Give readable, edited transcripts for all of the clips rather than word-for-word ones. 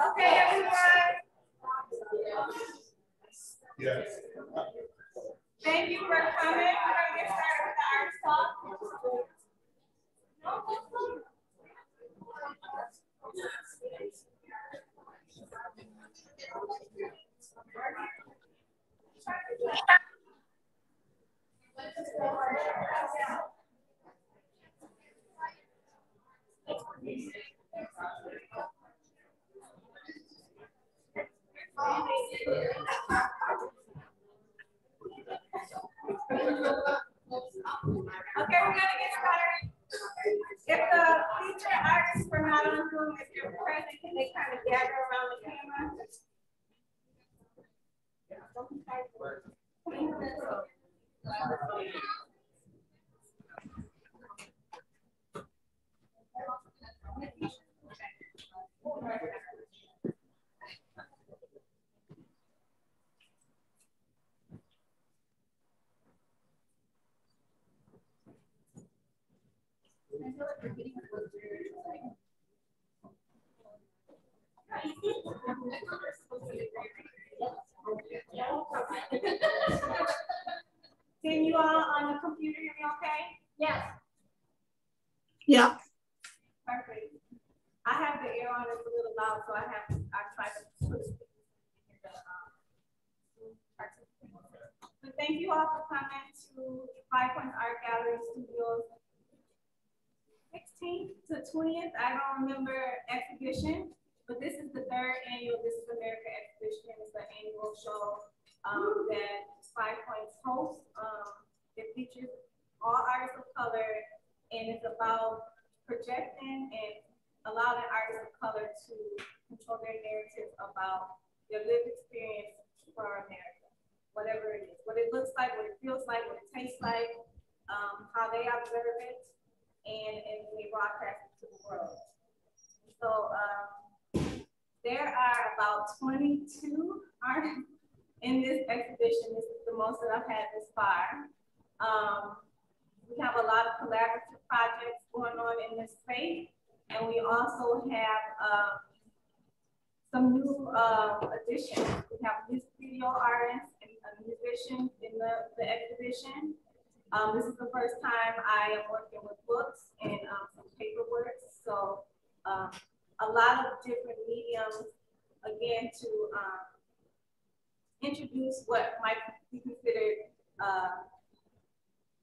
Okay, everyone. Yes. Thank you for coming. We're going to get started with the art talk. Okay, we're gonna get started. If the feature artists were not on Zoom, if you're present, can they kind of gather around the camera? Can you all on the computer hear me okay? Yes. Yeah. Perfect. I have the air on, it's a little loud, so I try to put it in the So thank you all for coming to 5 Points Art Gallery Studios 16th to 20th. I don't remember exhibition, but this is the 3rd annual This is America exhibition. It's the annual show that 5 Points hosts. It features all artists of color, and it's about projecting and allowing artists of color to control their narratives about their lived experience for America, whatever it is, what it looks like, what it feels like, what it tastes like, how they observe it, and they broadcast it to the world. So there are about 22 artists in this exhibition. This is the most that I've had this far. We have a lot of collaborative projects going on in this space, and we also have some new additions. We have music video artists and musicians in the exhibition. This is the first time I am working with books and some paperwork, so a lot of different mediums, again, to introduce what might be considered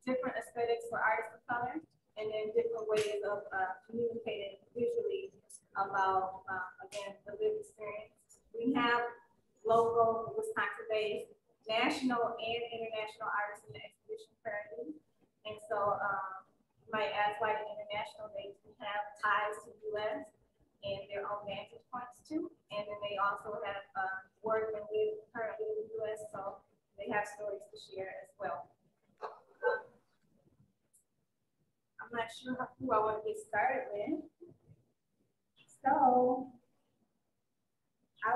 different aesthetics for artists of color, and then different ways of communicating visually about, again, the lived experience. We have local Wisconsin-based national and international artists in the exhibition currently. And so you might ask why the international, they have ties to the US and their own vantage points too. And then they also have work and live currently in the US, so they have stories to share as well. I'm not sure who I want to get started with. So I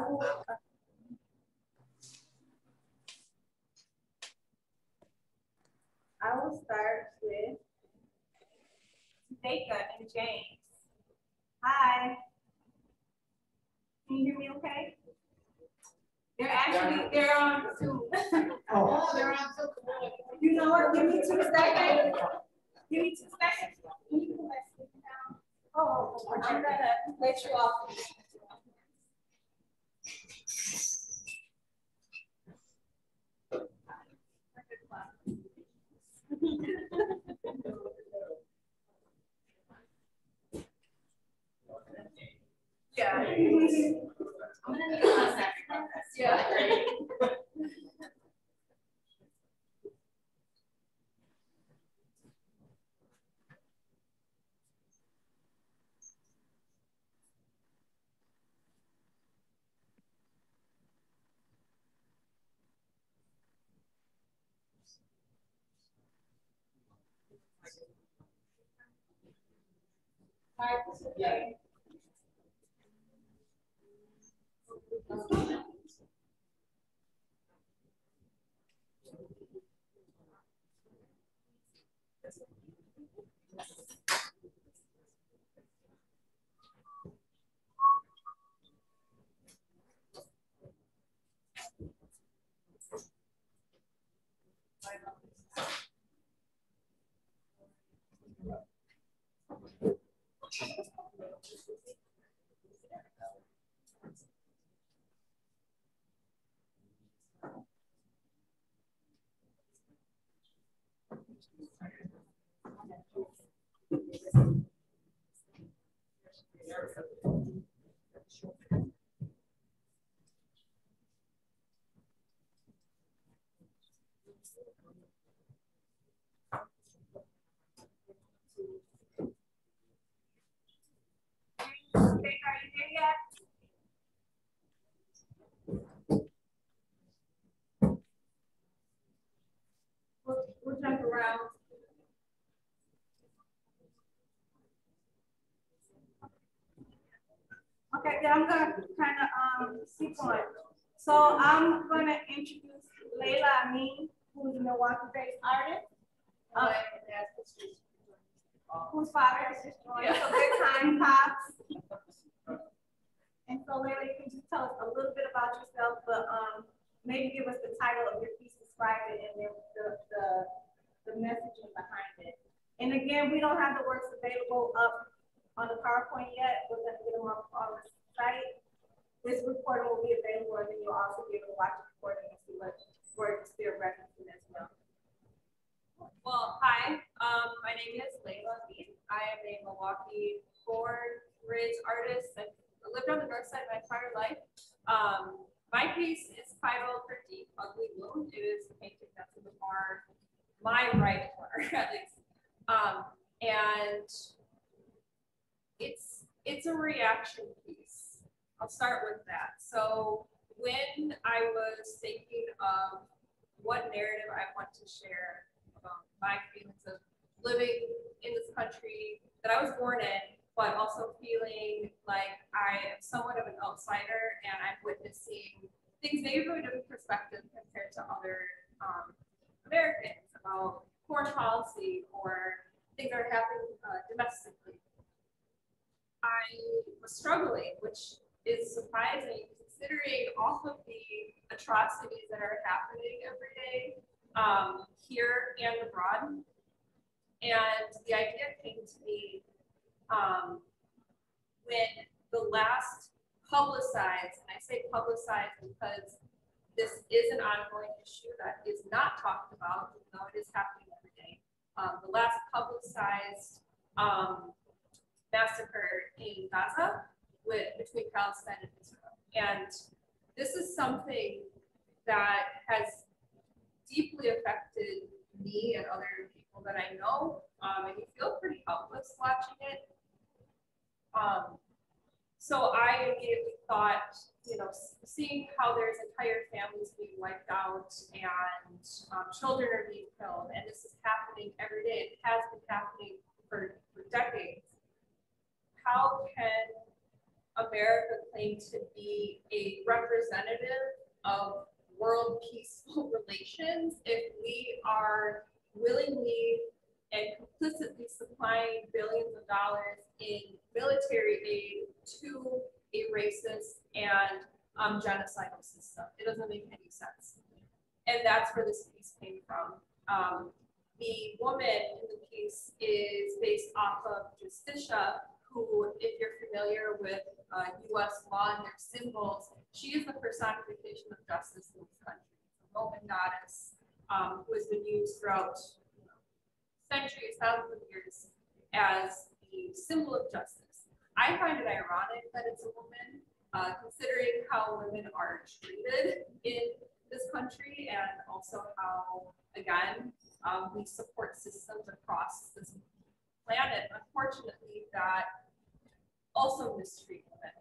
will start with Zsudayka and James. Hi. Can you hear me okay? They're on Zoom. Oh, they're on Zoom. You know what? Give me 2 seconds. Give me 2 seconds. Can you put my stick down? Oh, I'm gonna let you off. Yeah. I'm gonna need a second. Yeah. Okay. We'll jump around. Okay, then I'm gonna kind of keep going. So I'm gonna introduce Layla Amin, who's a Milwaukee-based artist. Whose father is just joined, so good time, Pops. And so Layla, you can just tell us a little bit about yourself, but maybe give us the title of your piece, describe it, and then the messaging behind it. And again, we don't have the works available up on the PowerPoint yet. We're going to get them up on the site. This recording will be available, and then you'll also be able to watch the recording and see what words they're referencing as well. Well, hi, my name is Layla Amin. I am a Milwaukee born, raised artist. I lived on the north side my entire life. My piece is titled Her Deep Ugly Wound. It is a painting that's in the bar, my right corner at least. And it's a reaction piece. I'll start with that. So when I was thinking of what narrative I want to share about my feelings of living in this country that I was born in, but also feeling like I am somewhat of an outsider and I'm witnessing things maybe from a different perspective compared to other Americans about foreign policy or things that are happening domestically. I was struggling, which is surprising considering all of the atrocities that are happening every day here and abroad. And the idea came to me when the last publicized, and I say publicized because this is an ongoing issue that is not talked about, even though it is happening every day. The last publicized massacre in Gaza between Palestine and Israel. And this is something that has deeply affected me and other people that I know, and you feel pretty helpless watching it. So I immediately thought, you know, seeing how there's entire families being wiped out and children are being killed, and this is happening every day. It has been happening for decades. How can America claim to be a representative of world peaceful relations if we are willingly and complicitly supplying billions of dollars in military aid to a racist and genocidal system? It doesn't make any sense. And that's where this piece came from. The woman in the piece is based off of Justicia, who, if you're familiar with US law and their symbols, she is the personification of justice in this country. It's a Roman goddess who has been used throughout centuries, thousands of years as the symbol of justice. I find it ironic that it's a woman, considering how women are treated in this country and also how, again, we support systems across this planet, unfortunately, that also mistreat women.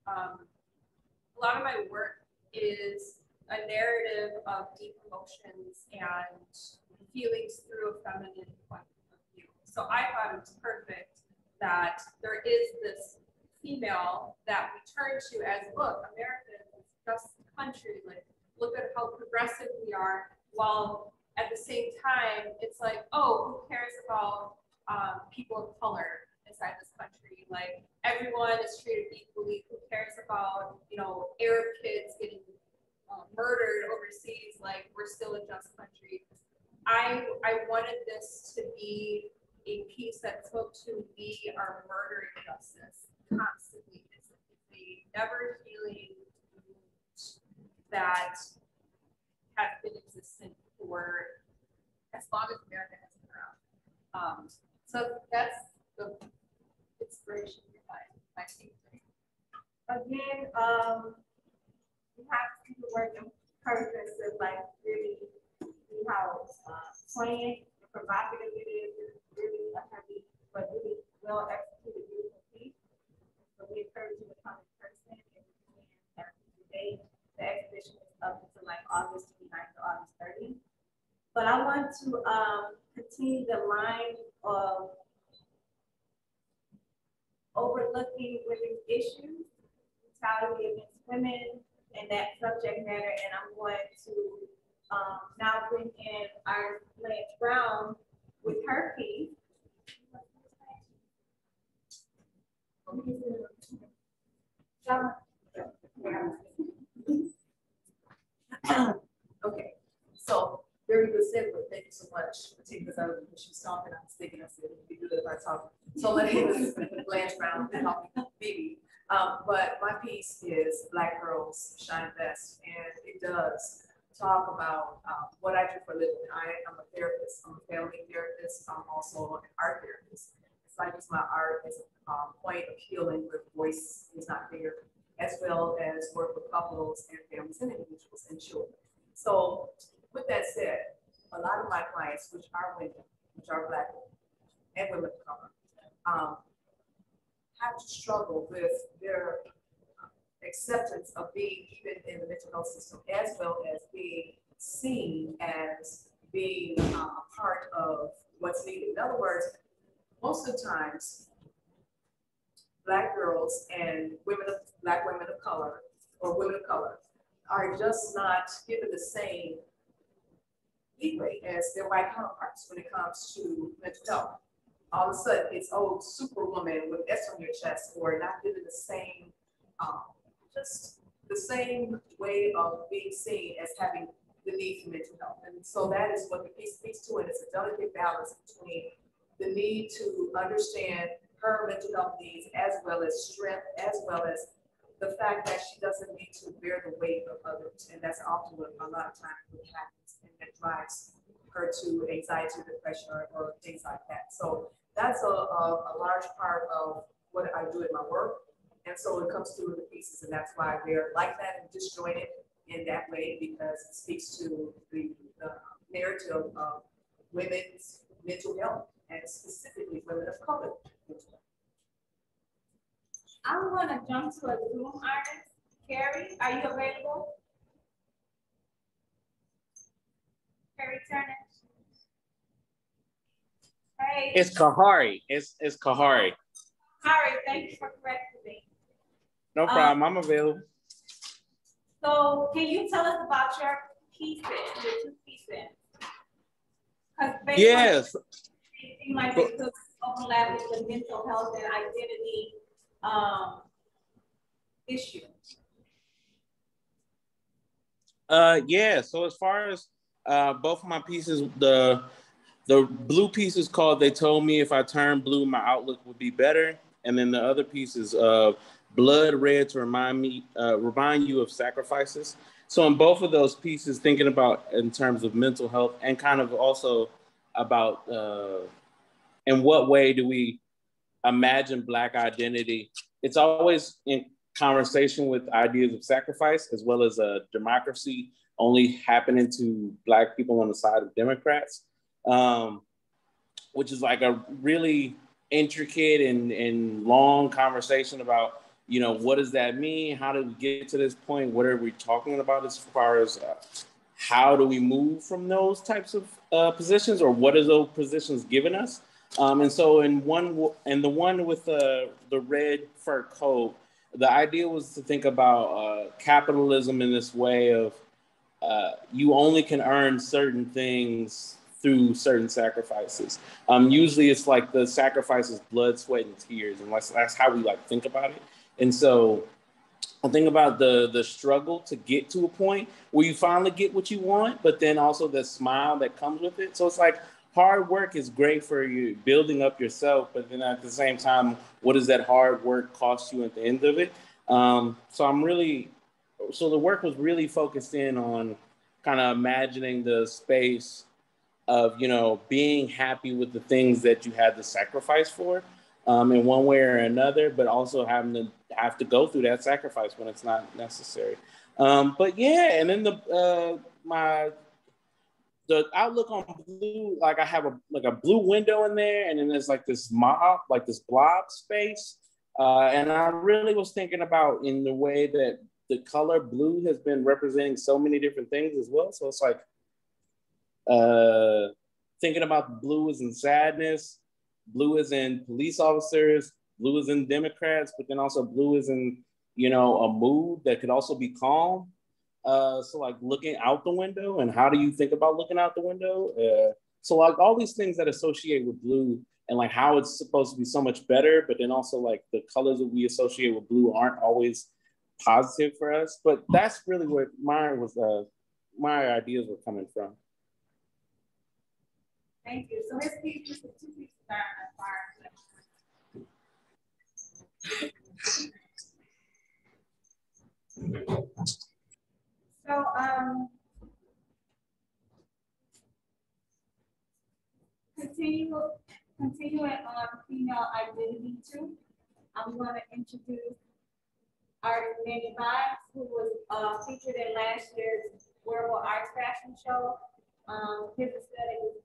A lot of my work is a narrative of deep emotions and feelings through a feminine point of view. So I thought it was perfect that there is this female that we turn to as, look, America is just a country, like, look at how progressive we are, while at the same time, it's like, oh, who cares about people of color inside this country? Like, everyone is treated equally. Who cares about, you know, Arab kids getting murdered overseas? Like, we're still a just country. I wanted this to be a piece that spoke to we are murdering justice constantly. It's a never healing wound that has been existent for as long as America has been around. So that's the inspiration behind my team. Again, you have to do the work in purpose of like really see how poignant and provocative it is. It's really a heavy, but really well executed, beautiful piece. So we encourage you to come in person and we can have today. The exhibition is up until like August 29th to August 30th. But I want to continue the line of overlooking women's issues, brutality against women, and that subject matter. And I'm going to now bring in our Blanche Brown with her piece. Okay, so very good segue. Thank you so much for taking this out because she's talking. I was thinking, I said, it'd be good if I talk. So my name is Blanche Brown, Phoebe. But my piece is Black Girls Shine Best, and it does talk about what I do for a living. I'm a therapist. I'm a family therapist. I'm also an art therapist. It's like it's my art as a point of healing where voice is not there, as well as work with couples and families and individuals and children. So with that said, a lot of my clients, which are women, which are Black women and women of color, have to struggle with their acceptance of being even in the mental health system, as well as being seen as being a part of what's needed. In other words, most of the times, Black girls and Black women of color or women of color are just not given the same leeway as their white counterparts when it comes to mental health. All of a sudden, it's superwoman with S on your chest, or not given the same, just the same way of being seen as having the need for mental health. And so that is what the piece speaks to, and it's a delicate balance between the need to understand her mental health needs, as well as strength, as well as the fact that she doesn't need to bear the weight of others. And that's often what a lot of times what happens, and that drives her to anxiety, depression, or things like that. So that's a large part of what I do in my work. And so it comes through the pieces, and that's why they're like that and disjointed in that way, because it speaks to the narrative of women's mental health, and specifically women of color. I want to jump to a Zoom artist. Khari, are you available? Khari Turner. Hey. It's Khari. It's Khari. Khari, thank you for correcting me. No problem. I'm available. So, can you tell us about your pieces, your two pieces? Yes. It seems like they could overlap with the mental health and identity issue. Yeah. So as far as both of my pieces, the blue piece is called "They Told Me If I Turned Blue, My Outlook Would Be Better," and then the other piece is "Blood Red to remind you of sacrifices." So in both of those pieces, thinking about in terms of mental health, and kind of also about in what way do we imagine Black identity. It's always in conversation with ideas of sacrifice, as well as democracy only happening to Black people on the side of Democrats, which is like a really intricate and long conversation about, you know, what does that mean? How did we get to this point? What are we talking about as far as how do we move from those types of positions, or what are those positions giving us? And so the one with the red fur coat, the idea was to think about capitalism in this way of you only can earn certain things through certain sacrifices. Usually it's like the sacrifice is blood, sweat, and tears, and that's how we like think about it. And so I think about the struggle to get to a point where you finally get what you want, but then also the smile that comes with it. So it's like hard work is great for you building up yourself, but then at the same time, what does that hard work cost you at the end of it? So the work was really focused in on kind of imagining the space of, you know, being happy with the things that you had to sacrifice for in one way or another, but also having to go through that sacrifice when it's not necessary. But yeah, and then the outlook on blue, like I have a blue window in there, and then there's like this blob space. And I really was thinking about in the way that the color blue has been representing so many different things as well. So it's like thinking about blue is in sadness, blue is in police officers, blue is in Democrats, but then also blue is in, you know, a mood that could also be calm. So like looking out the window, and how do you think about looking out the window? So like all these things that associate with blue, and like how it's supposed to be so much better, but then also like the colors that we associate with blue aren't always positive for us. But that's really where my ideas were coming from. Thank you. So his piece is 2 pieces are So continuing on female identity too. I'm going to introduce artist Minnie Mouse, who was featured in last year's Wearable Arts Fashion Show. His aesthetic is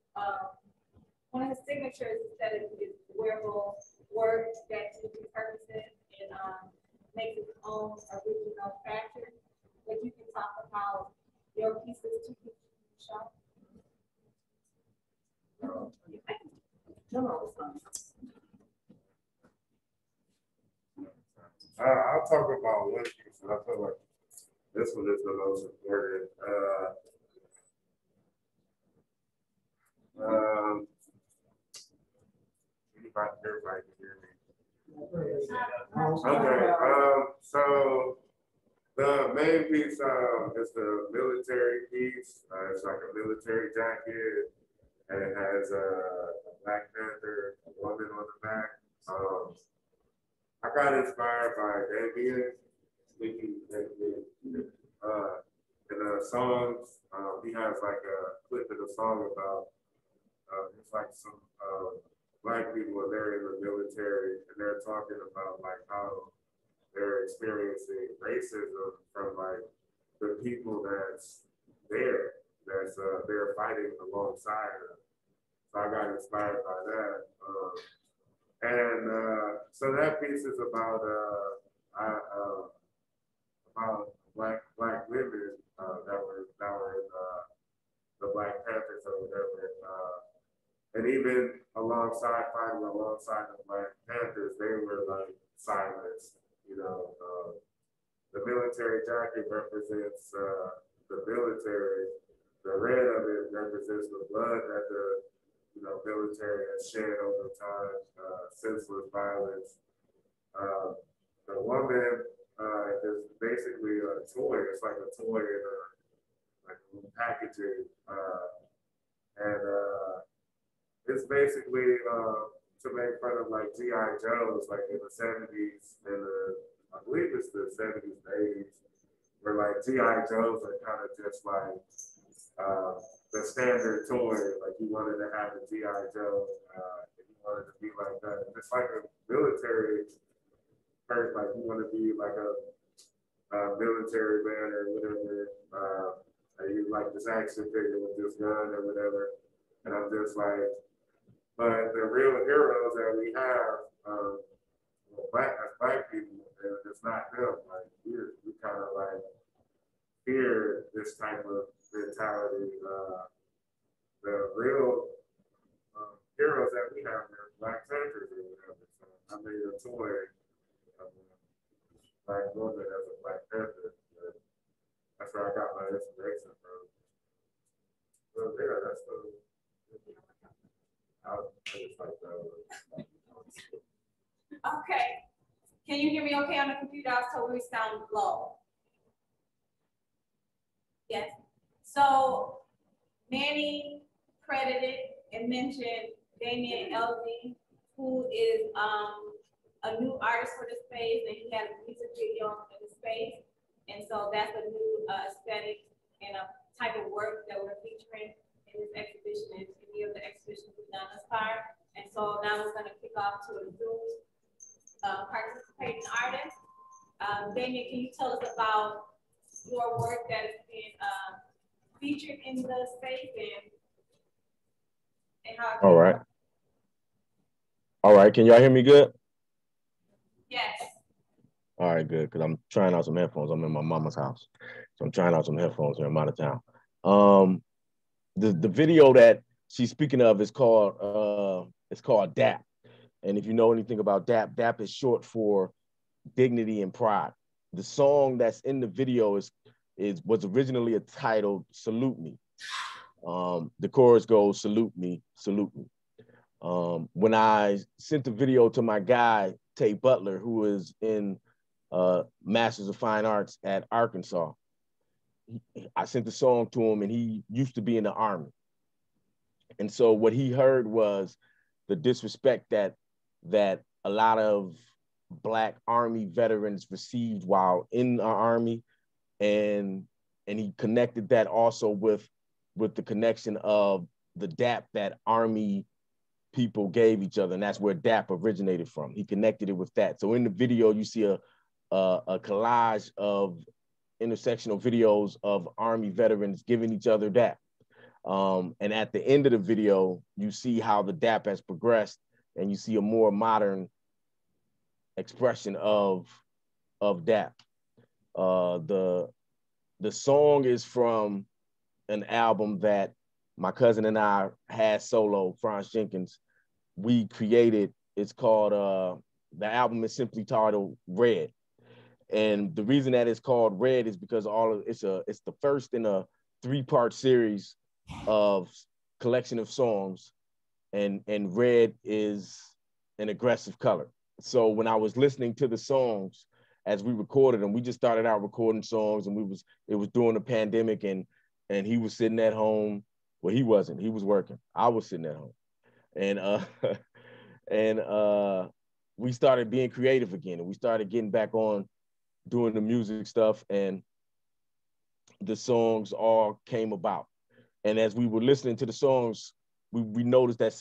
one of his signatures aesthetic is wearable work that he repurposes and makes its own original fashion. But you can talk about your pieces to show. I'll talk about one piece, and I feel like this one is the most important. Everybody can hear me. Okay. So the main piece is the military piece. It's like a military jacket, and it has a Black Panther, a woman on the back. I got inspired by Dameon, in the songs. He has like a clip in the song about it's like some Black people when they're in the military, and they're talking about like how they're experiencing racism from like the people that's there, that's they're fighting alongside them. So I got inspired by that. So that piece is about black women that were in the Black Panthers or whatever. And even fighting alongside the Black Panthers, they were like silenced. You know, the military jacket represents the military. The red of it represents the blood that the military has shed over time, senseless violence. The woman is basically a toy. It's like a toy in a packaging, and it's basically to make fun of like G.I. Joes, like in the 70s, and I believe it's the 70s, 80s, where like G.I. Joes are kind of just like the standard toy. Like you wanted to have a G.I. Joe, and you wanted to be like that. It's like a military person, like you want to be like a military man or whatever. And you like this action figure with this gun or whatever. And I'm just like, but the real heroes that we have, as black people, it's not them. Like we kind of like fear this type of mentality. The real heroes that we have are Black Panthers or whatever. So I made a toy of a Black woman as a Black Panther. That's where I got my inspiration from. So yeah, that's the. Okay. Can you hear me okay on the computer? I was told we sound low. Yes. So Manny credited it mentioned Dameon Ellzey, who is a new artist for the space, and he had a music video in the space. And so that's a new aesthetic and a type of work that we're featuring in this exhibition and any of the exhibitions we've done thus far. And so now we're going to kick off to a Zoom participating artist. Dameon, can you tell us about your work that is being featured in the space and how? All right. All right. Can y'all hear me good? Yes. All right, good. Because I'm trying out some headphones. I'm in my mama's house, so I'm trying out some headphones here. I'm out of town. The video that she's speaking of is called DAP. And if you know anything about DAP, DAP is short for dignity and pride. The song that's in the video was originally titled "Salute Me." The chorus goes, "Salute me, salute me." When I sent the video to my guy Tate Butler, who is in Masters of Fine Arts at Arkansas, I sent the song to him, and he used to be in the Army. And so what he heard was the disrespect that a lot of Black Army veterans received while in our Army, and he connected that also with the connection of the DAP that Army people gave each other, and that's where DAP originated from. He connected it with that. So in the video, you see a collage of intersectional videos of Army veterans giving each other DAP. And at the end of the video, you see how the DAP has progressed, and you see a more modern expression of DAP. The song is from an album that my cousin and I had solo, Franz Jenkins. We created. It's called, the album is simply titled Red. And the reason that it's called Red is because it's the first in a 3-part series of collection of songs, and red is an aggressive color. So when I was listening to the songs as we recorded them, we just started out recording songs, and it was during the pandemic, and he was sitting at home. Well, he wasn't. He was working. I was sitting at home, and we started being creative again, and we started getting back on doing the music stuff, and the songs all came about. And as we were listening to the songs, we noticed that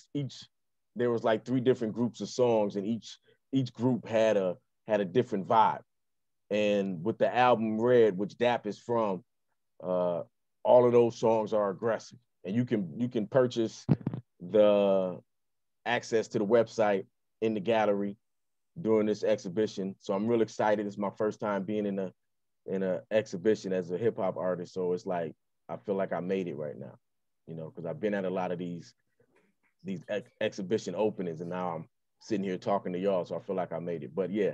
there was like 3 different groups of songs, and each group had a different vibe. And with the album Red, which DAP is from, all of those songs are aggressive. And you can purchase the access to the website in the gallery during this exhibition. So I'm real excited. It's my first time being in a exhibition as a hip hop artist. So it's like, I feel like I made it right now, because I've been at a lot of these exhibition openings, and now I'm sitting here talking to y'all. So I feel like I made it. But yeah,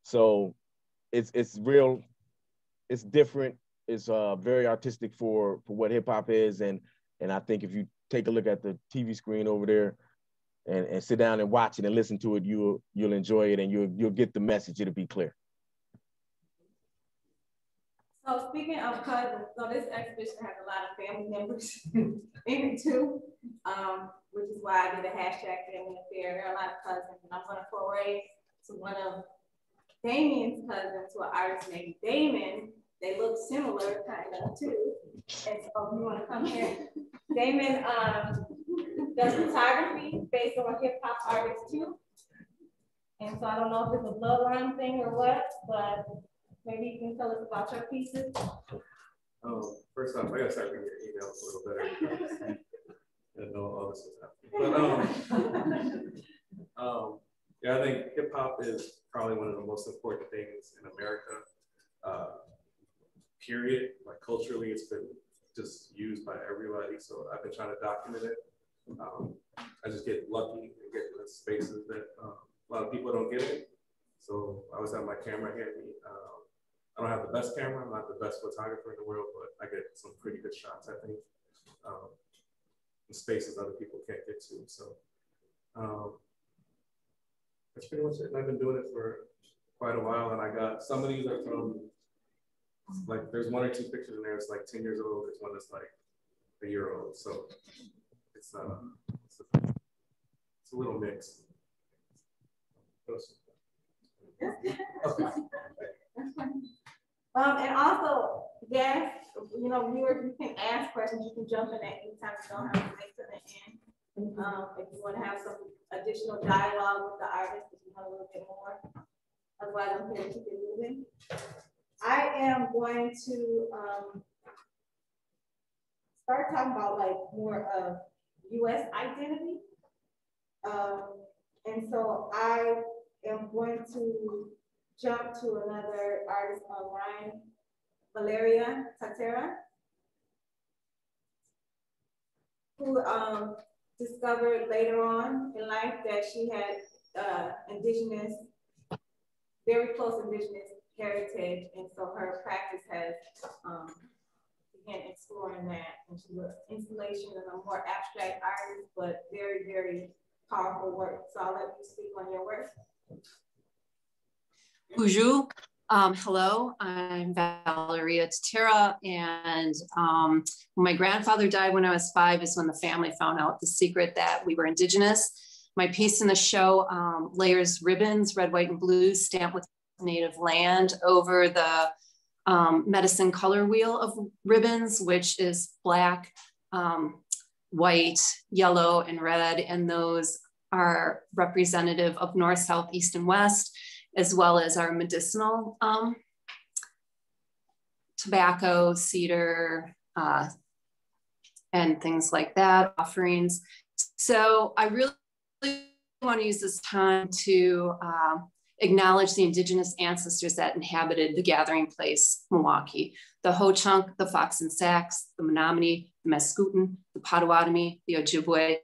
so it's real, it's different. It's very artistic for what hip hop is. And I think if you take a look at the TV screen over there and sit down and watch it and listen to it, you'll enjoy it, and you'll get the message. It'll be clear. So speaking of cousins, so this exhibition has a lot of family members in it too, which is why I did a hashtag family affair. There are a lot of cousins, and I'm gonna foray to one of Dameon's cousins, to an artist named Damon. They look similar, kind of too. And so you wanna come here? Damon does photography based on hip hop artists too. And so I don't know if it's a bloodline thing or what, but maybe you can tell us about your pieces. First off, I gotta start reading your emails a little better. I know all this is happening. But yeah, I think hip hop is probably one of the most important things in America. Period. Like culturally, it's been just used by everybody. So I've been trying to document it. I just get lucky and get to spaces that a lot of people don't get it. So I always have my camera handy. I don't have the best camera. I'm not the best photographer in the world, but I get some pretty good shots, I think, in spaces other people can't get to. So that's pretty much it. And I've been doing it for quite a while, and I got some of these are from, like, there's 1 or 2 pictures in there. It's like 10 years old. There's one that's like a year old. So it's a little mixed. Okay. And also, yes, you know, viewers, you can ask questions, you can jump in at any time, you don't have to wait to the end. If you want to have some additional dialogue with the artist, if you want a little bit more, otherwise I'm here to keep it moving. I am going to start talking about like more of U.S. identity. And so I am going to jump to another artist online, Valaria Tatera, who discovered later on in life that she had indigenous, very close indigenous heritage, and so her practice has began exploring that, and she was installation and a more abstract artist, but very, very powerful work. So I'll let you speak on your work. Bonjour. Hello, I'm Valaria Tatera, and when my grandfather died when I was 5 is when the family found out the secret that we were indigenous. My piece in the show layers ribbons, red, white, and blue, stamped with native land over the medicine color wheel of ribbons, which is black, white, yellow, and red, and those are representative of north, south, east, and west, as well as our medicinal tobacco, cedar, and things like that, offerings. So I really want to use this time to acknowledge the indigenous ancestors that inhabited the gathering place, Milwaukee. The Ho-Chunk, the Fox and Sacs, the Menominee, the Mascoutin, the Potawatomi, the Ojibwe,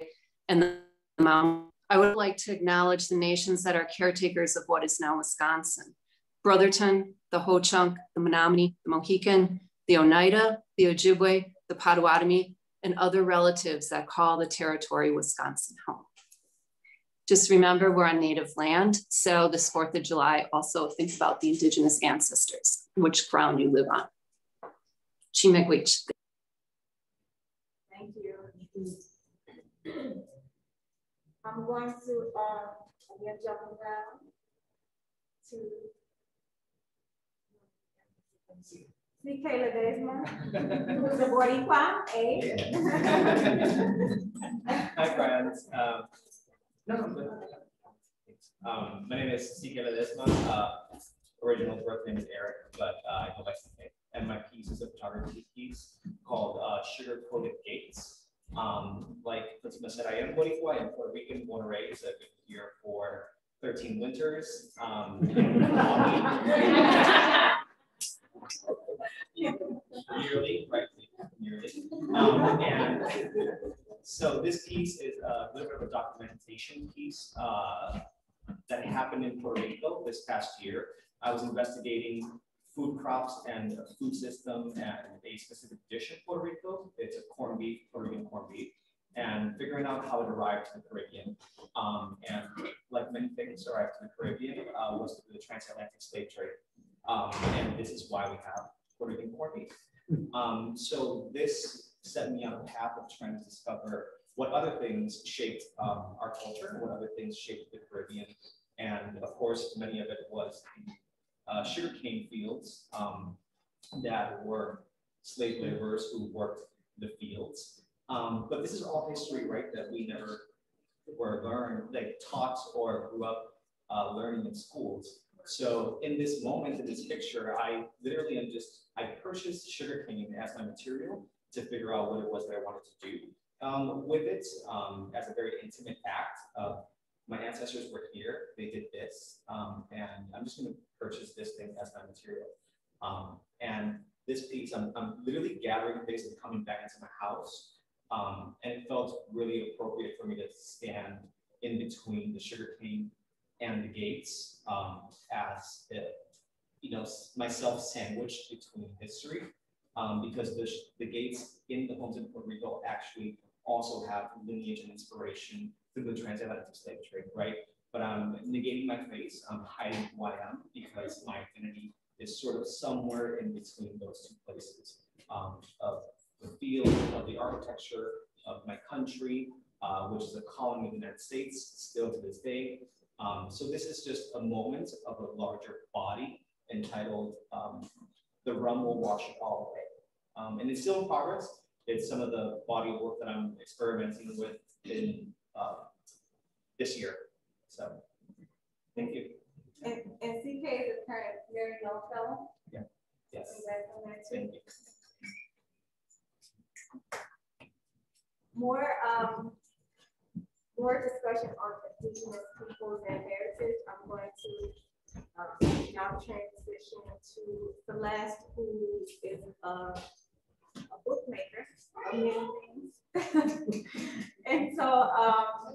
and the Maumee. I would like to acknowledge the nations that are caretakers of what is now Wisconsin. Brotherton, the Ho-Chunk, the Menominee, the Mohican, the Oneida, the Ojibwe, the Potawatomi, and other relatives that call the territory Wisconsin home. Just remember, we're on native land. So this 4th of July, also think about the indigenous ancestors, which ground you live on. Chimegwich. Thank you. I'm going to again jump around to CK Ledesma, who's a Boricua, eh? Hi, friends. My name is CK Ledesma. Original birth name is Eric, but I go by CK. And my piece is a photography piece called Sugar Coated Gates. Like Fatima said, I am Boricua and Puerto Rican, born and raised. I've been here for 13 winters. Yearly, right? Yearly. And so this piece is a little bit of a documentation piece that happened in Puerto Rico this past year. I was investigating food crops and a food system and a specific dish in Puerto Rico. It's a corned beef, Puerto Rican corned beef, and figuring out how it arrived to the Caribbean. And like many things arrived to the Caribbean was through the transatlantic slave trade. And this is why we have Puerto Rican corned beef. So this set me on a path of trying to discover what other things shaped our culture and what other things shaped the Caribbean. And of course, many of it was the sugarcane fields that were slave laborers who worked the fields. But this is all history, right, that we never were learned, like taught or grew up learning in schools. So in this moment, in this picture, I literally am I purchased sugarcane as my material to figure out what it was that I wanted to do with it as a very intimate act of my ancestors were here, they did this, and I'm just gonna purchase this thing as my material. And this piece, I'm literally gathering things and coming back into my house. And it felt really appropriate for me to stand in between the sugarcane and the gates as myself sandwiched between history, because the gates in the homes in Puerto Rico actually also have lineage and inspiration through the transatlantic slave trade, right? But I'm negating my face, I'm hiding who I am because my identity is sort of somewhere in between those two places of the field, of the architecture, my country, which is a colony of the United States, still to this day. So this is just a moment of a larger body entitled The Rum Will Wash It All Away. And it's still in progress. It's some of the body of work that I'm experimenting with in this year. So thank you. And CK is a current very young fellow. Yeah. Yes. Thank you. More discussion on indigenous peoples and heritage. I'm going to now transition to Celeste, who is a bookmaker of many things. And so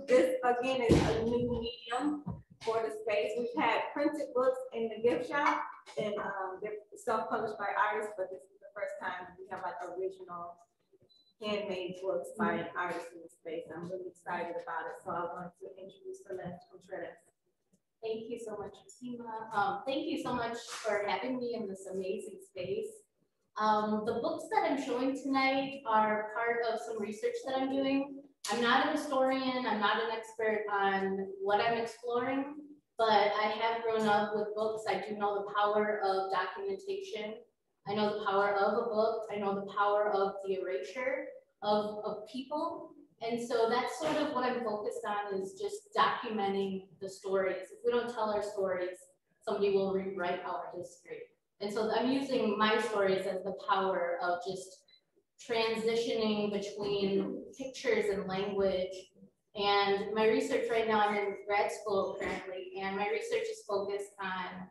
this again is a new medium for the space. We've had printed books in the gift shop, and they're self-published by artists, but this is the first time we have like original handmade books by an artist in the space. I'm really excited about it. So I want to introduce Celeste Contreras. Thank you so much, Fatima. Thank you so much for having me in this amazing space. The books that I'm showing tonight are part of some research that I'm doing. I'm not a historian, I'm not an expert on what I'm exploring, but I have grown up with books. I do know the power of documentation. I know the power of a book. I know the power of the erasure of people. And so that's sort of what I'm focused on, is just documenting the stories. If we don't tell our stories, somebody will rewrite our history. And so I'm using my stories as the power of just transitioning between pictures and language. And my research right now, I'm in grad school currently, and my research is focused on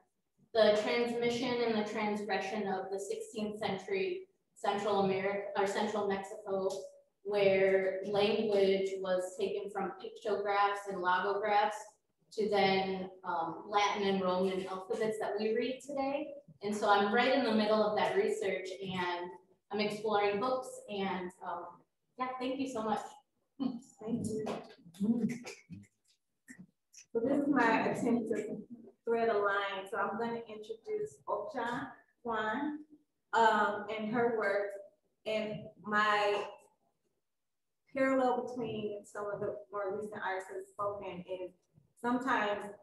the transmission and the transgression of the 16th century Central America or Central Mexico, where language was taken from pictographs and logographs to then Latin and Roman alphabets that we read today. And so I'm right in the middle of that research, and I'm exploring books, and yeah, thank you so much. Thank you. So this is my attempt to thread a line. So I'm going to introduce Okja, Kwon, and her work, and my parallel between some of the more recent artists that have spoken is sometimes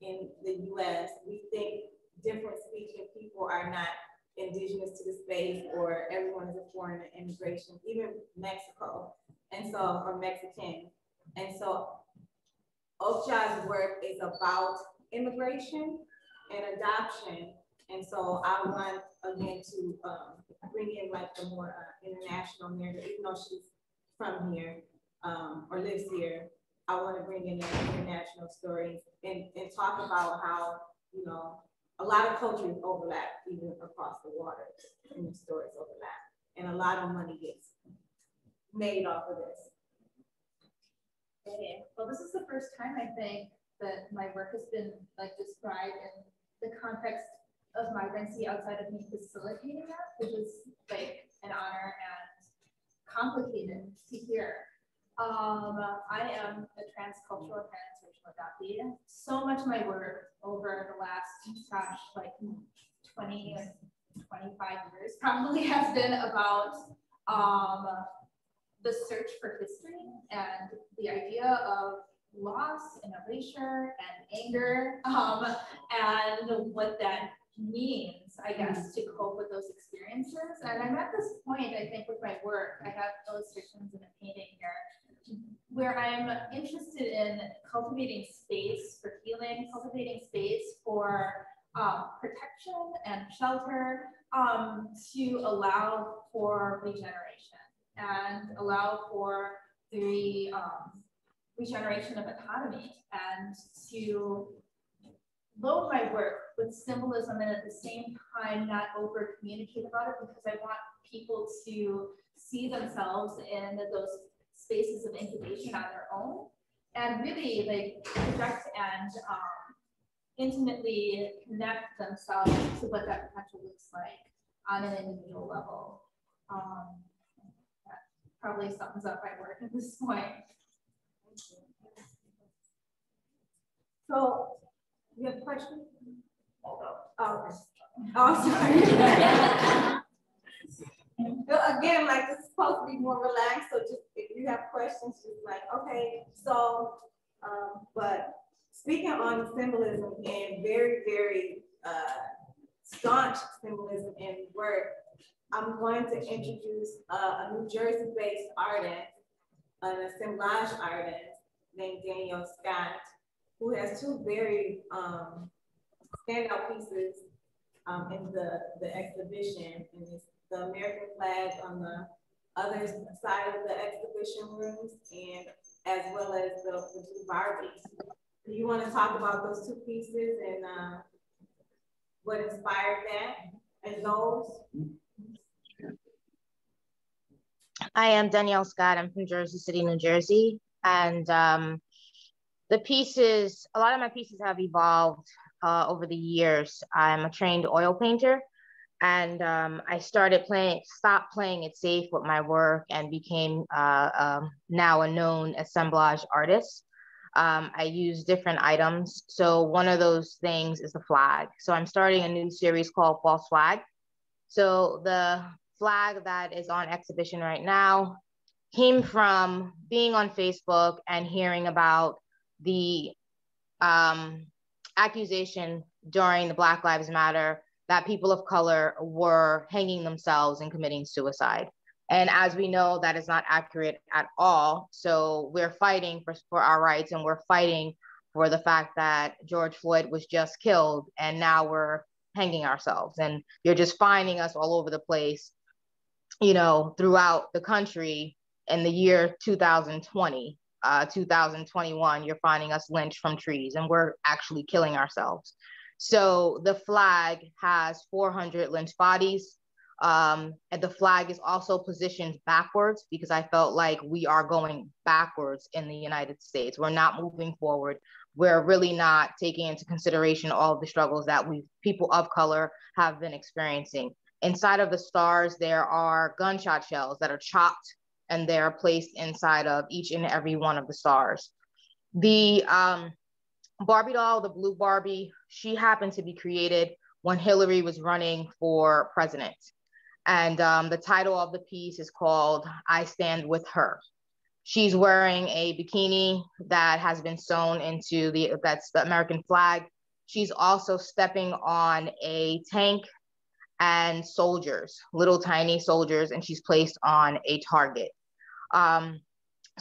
in the US, we think different speaking people are not indigenous to the space, or everyone is a foreigner immigration, even Mexico, and so, or Mexican. And so Okja's work is about immigration and adoption. And so I want, again, to bring in like the more international narrative, even though she's from here or lives here. I want to bring in international stories and talk about how, you know, a lot of cultures overlap even across the water, and the stories overlap. And a lot of money gets made off of this. Okay. Well, this is the first time I think that my work has been like described in the context of migrancy outside of me facilitating that, which is like an honor and complicated to hear. I am a transcultural transracial adoptee. So much of my work over the last, gosh, like 20 and 25 years probably has been about the search for history and the idea of loss and erasure and anger, and what that means, I guess, to cope with those experiences. And I'm at this point, I think, with my work, I have illustrations and a painting here, where I'm interested in cultivating space for healing, cultivating space for protection and shelter, to allow for regeneration and allow for the regeneration of autonomy, and to load my work with symbolism and at the same time not over communicate about it, because I want people to see themselves in those spaces of incubation on their own and really like project and intimately connect themselves to what that potential looks like on an individual level. That probably sums up my work at this point. So, you have a question? Oh, okay. Oh, sorry. Again, like this is supposed to be more relaxed, so just if you have questions, just like, okay, so, but speaking on symbolism and very, very staunch symbolism in work, I'm going to introduce a New Jersey-based artist, an assemblage artist named Danielle Scott, who has two very standout pieces in the exhibition, and it's the American flag on the other side of the exhibition rooms, and as well as the two Barbies. Do you want to talk about those two pieces and what inspired that and those? I am Danielle Scott. I'm from Jersey City, New Jersey. And the pieces, a lot of my pieces have evolved over the years. I'm a trained oil painter, and I stopped playing it safe with my work and became now a known assemblage artist. I use different items. So one of those things is the flag. So I'm starting a new series called False Flag. So the flag that is on exhibition right now came from being on Facebook and hearing about the accusation during the Black Lives Matter that people of color were hanging themselves and committing suicide. And as we know, that is not accurate at all. So we're fighting for our rights, and we're fighting for the fact that George Floyd was just killed, and now we're hanging ourselves. And you're just finding us all over the place, you know, throughout the country. In the year 2020, 2021, you're finding us lynched from trees, and we're actually killing ourselves. So the flag has 400 lynched bodies. And the flag is also positioned backwards because I felt like we are going backwards in the United States. We're not moving forward. We're really not taking into consideration all of the struggles that people of color have been experiencing. Inside of the stars, there are gunshot shells that are chopped, and they're placed inside of each and every one of the stars. The Barbie doll, the blue Barbie, she happened to be created when Hillary was running for president. And the title of the piece is called I Stand With Her. She's wearing a bikini that has been sewn into that's the American flag. She's also stepping on a tank and soldiers, little tiny soldiers, and she's placed on a target.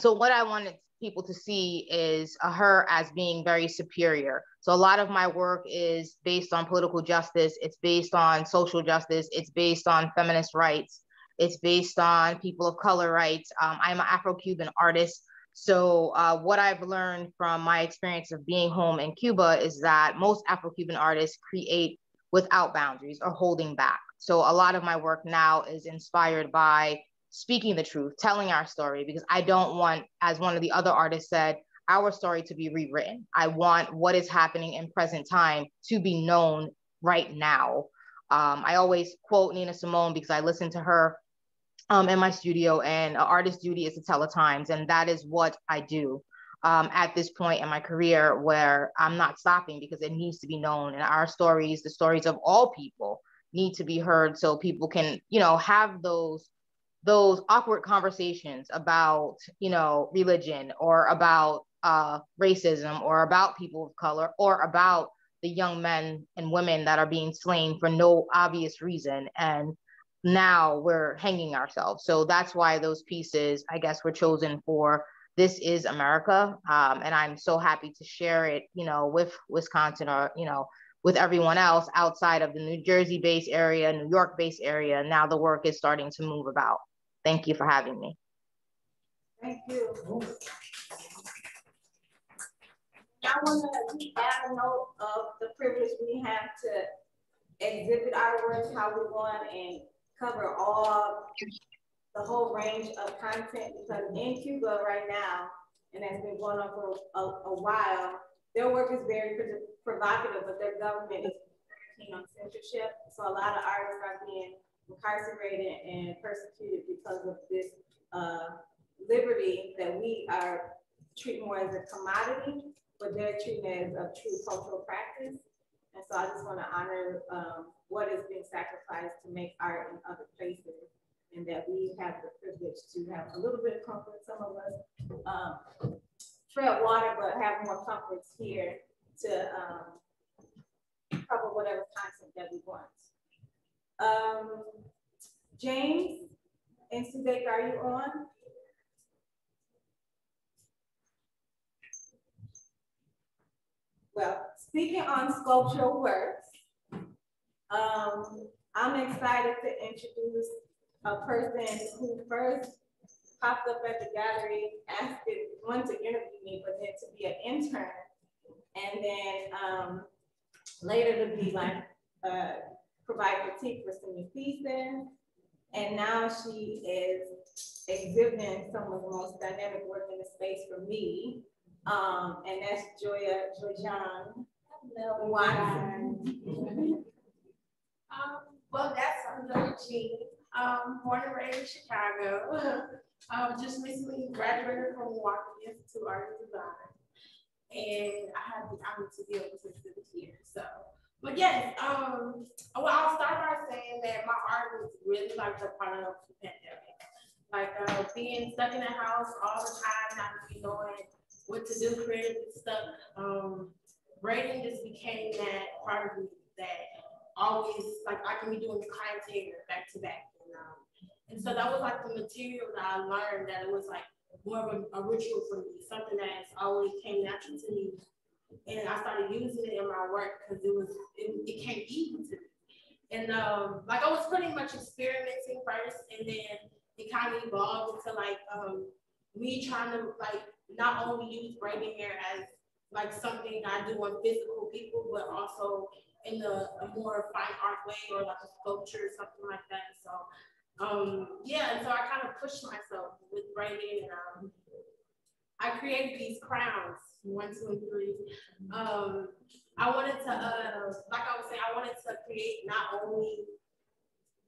So what I wanted people to see is her as being very superior. So a lot of my work is based on political justice. It's based on social justice. It's based on feminist rights. It's based on people of color rights. I'm an Afro-Cuban artist. So what I've learned from my experience of being home in Cuba is that most Afro-Cuban artists create without boundaries or holding back. So a lot of my work now is inspired by speaking the truth, telling our story, because I don't want, as one of the other artists said, our story to be rewritten. I want what is happening in present time to be known right now. I always quote Nina Simone because I listen to her in my studio, and an artist's duty is to tell the times. And that is what I do at this point in my career, where I'm not stopping because it needs to be known. And our stories, the stories of all people, need to be heard so people can, you know, have those awkward conversations about, you know, religion or about racism or about people of color or about the young men and women that are being slain for no obvious reason. And now we're hanging ourselves. So that's why those pieces, I guess, were chosen for This Is America. And I'm so happy to share it, you know, with Wisconsin or, you know, with everyone else outside of the New Jersey-based area, New York-based area. Now the work is starting to move about. Thank you for having me. Thank you. I want to add a note of the privilege we have to exhibit our work, how we want, and cover the whole range of content, because in Cuba right now, and that's been going on for a while, their work is very provocative, but their government is very keen on censorship. So a lot of artists are being incarcerated and persecuted because of this liberty that we are treating more as a commodity, but they're treating it as a true cultural practice. And so I just want to honor what is being sacrificed to make art in other places. and that we have the privilege to have a little bit of comfort. Some of us tread water, but have more comforts here to cover whatever content that we want. James and Zsudayka, are you on? Well, speaking on sculptural works, I'm excited to introduce a person who first popped up at the gallery, wanted to interview me, but then to be an intern, and then later to be like, provide critique for some new pieces. And now she is exhibiting some of the most dynamic work in the space for me. And that's Joya Watson. Well, I'm Joya G. Born and raised in Chicago. Just recently graduated from Milwaukee Institute of Art and Design. And I had the honor to be able to exhibit here. So, but yes, well, I'll start by saying that my art was really like the product of the pandemic. Like being stuck in the house all the time, not really knowing what to do, creative stuff. Writing just became that part of me that always, like, I can be doing the clientele back to back. And so that was like the material that I learned, that it was like more of a ritual for me, something that always came natural to me. And I started using it in my work because it came easy to me. And like I was pretty much experimenting first, and then it kind of evolved into like me trying to like not only use braiding hair as like something I do on physical people, but also in a more fine art way, or like a sculpture or something like that. So yeah, and so I kind of pushed myself with braiding, and I created these crowns, 1, 2, and 3. I wanted to, like I was saying, I wanted to create not only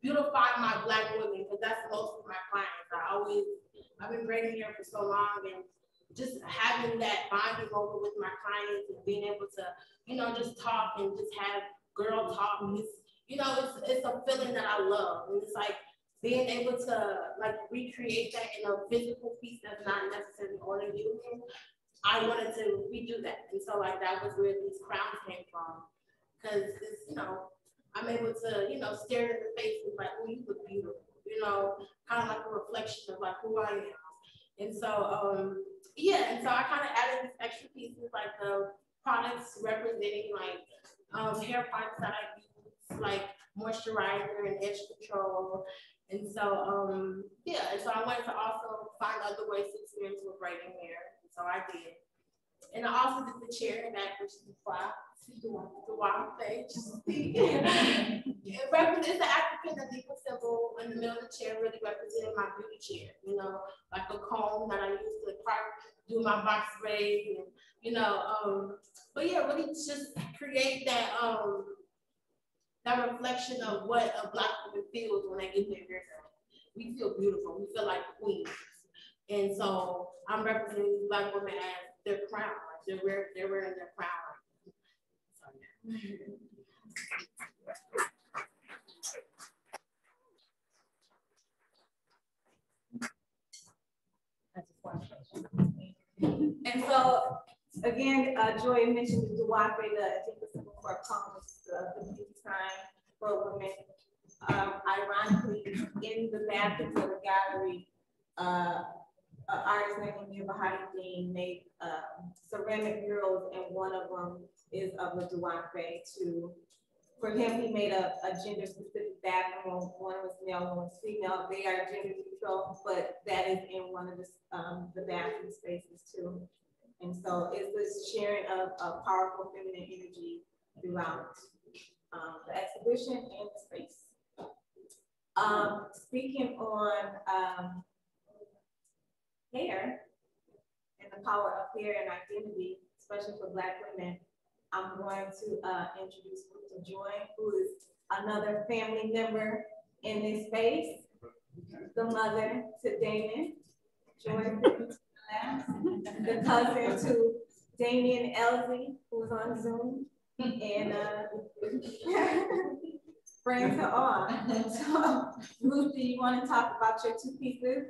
beautify my Black women, because that's most of my clients. I've been braiding hair for so long, and just having that bonding moment with my clients and being able to, you know, just talk and just have girl talk. It's a feeling that I love, and it's like being able to like recreate that in a physical piece that's not necessarily on a union. I wanted to redo that, and so like that was where these crowns came from, because it's, you know, I'm able to, you know, stare in the face and like, oh, you look beautiful, you know, kind of like a reflection of like who I am. And so yeah, and so I kind of added these extra pieces, like the products representing like hair products that I use, like moisturizer and edge control. And so yeah, and so I wanted to also find other ways to experience with braiding hair. And so I did. And I also did the chair in that, which is the wild thing. It represents the African Adipa symbol in the middle of the chair, really representing my beauty chair, you know, like a comb that I use to do my box braids, and, you know, but yeah, really just create that that reflection of what a Black woman feels when they get their hair done. We feel beautiful, we feel like queens. And so I'm representing these Black women as their crown, like they're wearing their crown. So, yeah. And so, again, Joya mentioned the Duwape, the symbol for a compass, the beauty sign for women. Ironically, in the bathrooms of the gallery, artist named Vaeth made ceramic murals, and one of them is of the Duwape too. For him, he made a gender-specific bathroom. One was male, one was female. They are gender neutral, but that is in one of the bathroom spaces too. And so it's this sharing of powerful feminine energy throughout the exhibition and the space. Speaking on hair and the power of hair and identity, especially for Black women, I'm going to introduce Joya, who is another family member in this space, the mother to Damon, Joya, the cousin to Dameon Ellzey, who's on Zoom, and brings her on. So, Ruth, do you want to talk about your two pieces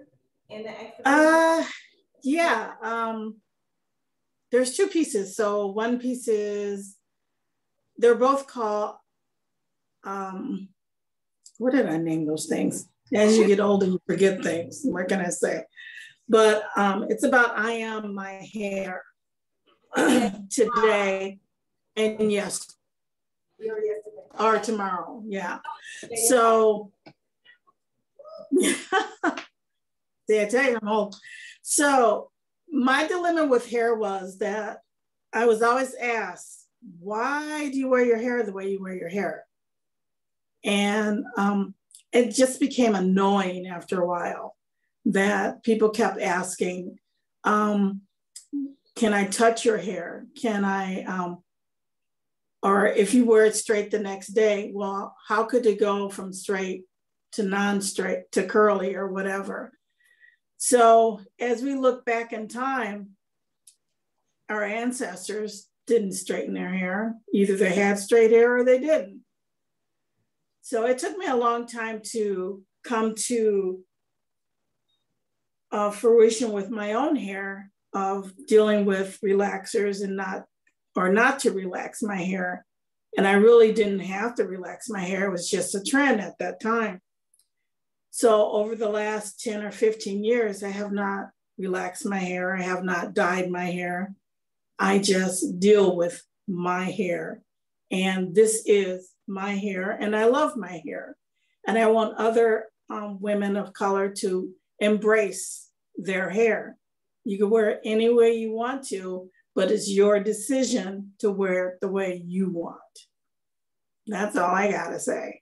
in the exhibition? Yeah. There's two pieces. So one piece is, they're both called, what did I name those things? As you get older, you forget things. What can I say? But it's about I am my hair today and yes, or tomorrow. Yeah. So, see, I tell you, I'm old. So my dilemma with hair was that I was always asked, why do you wear your hair the way you wear your hair? And it just became annoying after a while that people kept asking, can I touch your hair? Can I, or if you wear it straight the next day, well, how could it go from straight to non-straight to curly or whatever? So as we look back in time, our ancestors didn't straighten their hair. Either they had straight hair or they didn't. So it took me a long time to come to fruition with my own hair of dealing with relaxers and not to relax my hair. And I really didn't have to relax my hair. It was just a trend at that time. So over the last 10 or 15 years, I have not relaxed my hair. I have not dyed my hair. I just deal with my hair. And this is my hair, and I love my hair. And I want other women of color to embrace their hair. You can wear it any way you want to, but it's your decision to wear it the way you want. That's all I gotta say.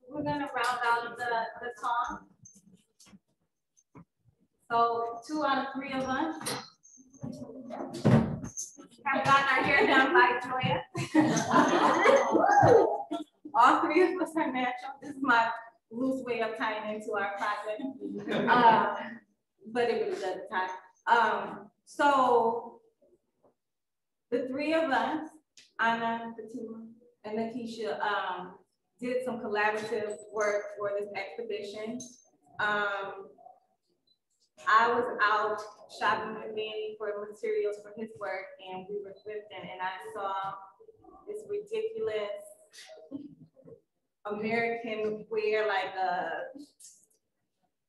We're gonna round out the song. So 2 out of 3 of us have gotten our hair done by Joya. All 3 of us are natural. This is my loose way of tying into our project. But it really does tie. So the 3 of us, Anna, Fatima, and Nakeysha, did some collaborative work for this exhibition. I was out shopping with Manny for materials for his work, and we were thrifting, and I saw this ridiculous American wear, like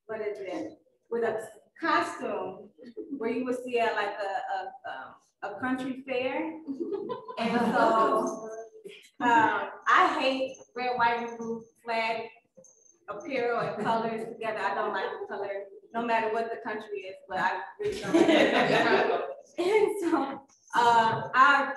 what is it? With a costume where you would see at like a country fair. And so I hate red, white, and blue flag apparel and colors together. I don't like the color, no matter what the country is, but I really don't like it. And so I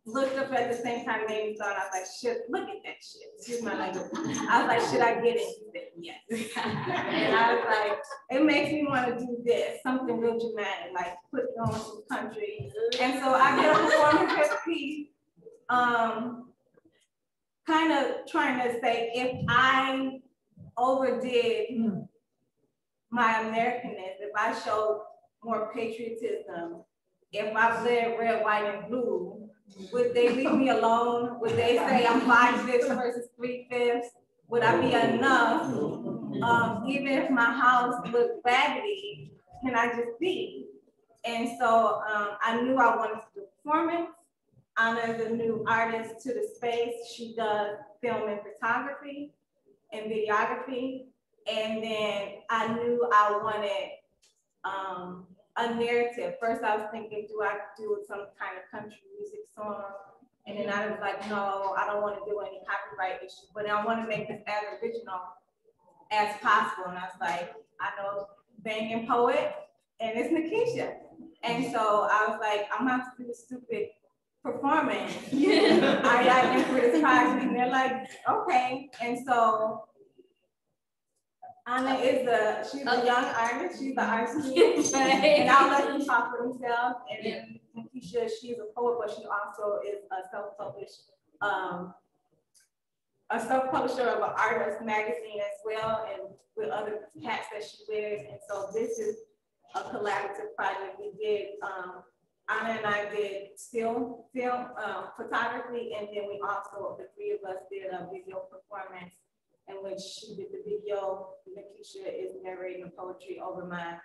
looked up at the same time Manny thought, I was like, shit, look at that shit. Excuse my language. I was like, should I get it? He said, yes. And I was like, it makes me want to do this, something real dramatic, like put on some country. And so I did a performance piece, kind of trying to say, if I overdid my Americanness, if I showed more patriotism, if I bled red, white, and blue, would they leave me alone? Would they say I'm 5/5 versus 3/5? Would I be enough? Even if my house looked raggedy, can I just be? And so I knew I wanted to do performance. Anna is a new artist to the space. She does film and photography and videography. And then I knew I wanted a narrative. First I was thinking, do I do some kind of country music song? And then I was like, no, I don't want to do any copyright issues, but I want to make this as original as possible. And I was like, I know banging poet, and it's Nakeysha. And so I was like, I'm about to do a stupid performance. I got in for this project, and they're like, okay. And so Anna is she's a young artist, she's the art student, and I'll let them talk for themselves. And then Nakeysha, she's a poet, but she also is a self-published a self-publisher of an artist magazine as well, and with other hats that she wears. And so this is a collaborative project. We did, Anna and I did still film photography, and then we also, the three of us did a video performance in which she did the video. Nakeysha is narrating poetry over my